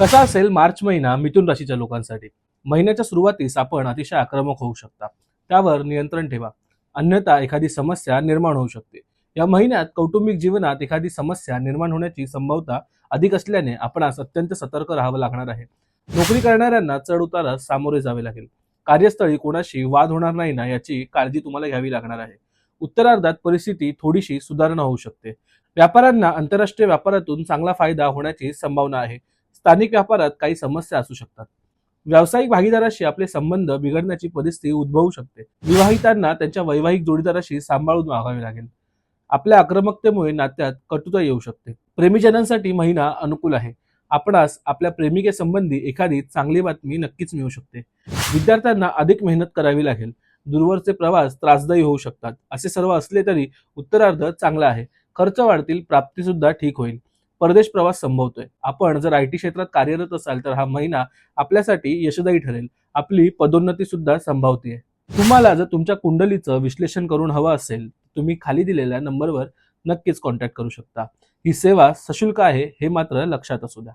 कसा असेल मार्च महिना मिथुन राशीच्या लोकांसाठी? महिन्याच्या सुरुवातीस आपण अतिशय आक्रमक होऊ शकता, त्यावर नियंत्रण ठेवा, अन्यथा एखादी समस्या निर्माण होऊ शकते. या महिन्यात कौटुंबिक जीवनात एखादी समस्या निर्माण होण्याची संभाव्यता अधिक असल्याने आपणास अत्यंत सतर्क राहावं लागणार आहे. नोकरी करणाऱ्यांना चढ उतारास सामोरे जावे लागेल. कार्यस्थळी कोणाशी वाद होणार नाही ना याची काळजी तुम्हाला घ्यावी लागणार आहे. उत्तरार्धात परिस्थिती थोडीशी सुधारणा होऊ शकते. व्यापाऱ्यांना आंतरराष्ट्रीय व्यापारातून चांगला फायदा होण्याची संभावना आहे. स्थानिक व्यापारात काही समस्या असू शकतात. व्यावसायिक भागीदाराशी आपले संबंध बिघडण्याची परिस्थिती उद्भवू शकते. विवाहितांना त्यांच्या वैवाहिक जोडीदाराशी सांभाळून वागावे लागेल. आपल्या आक्रमकतेमुळे नात्यात कटुता येऊ शकते. प्रेमीजनांसाठी महिना अनुकूल आहे. आपणास आपल्या प्रेमिकेसंबंधी एखादी चांगली बातमी नक्कीच मिळू शकते. विद्यार्थ्यांना अधिक मेहनत करावी लागेल. दूरवरचे प्रवास त्रासदायी होऊ शकतात. असे सर्व असले तरी उत्तरार्ध चांगला आहे. खर्च वाढतील, प्राप्ती सुद्धा ठीक होईल. परदेश प्रवास संभवतोय. आपण जर IT क्षेत्रात कार्यरत असाल तर हा महिना आपल्यासाठी यशदायी ठरेल. आपली पदोन्नती सुद्धा संभावते. तुम्हाला जर तुमच्या कुंडलीचं विश्लेषण करून हवं असेल, तुम्ही खाली दिलेल्या नंबरवर नक्कीच कॉन्टॅक्ट करू शकता. ही सेवा सशुल्क आहे हे मात्र लक्षात असू द्या.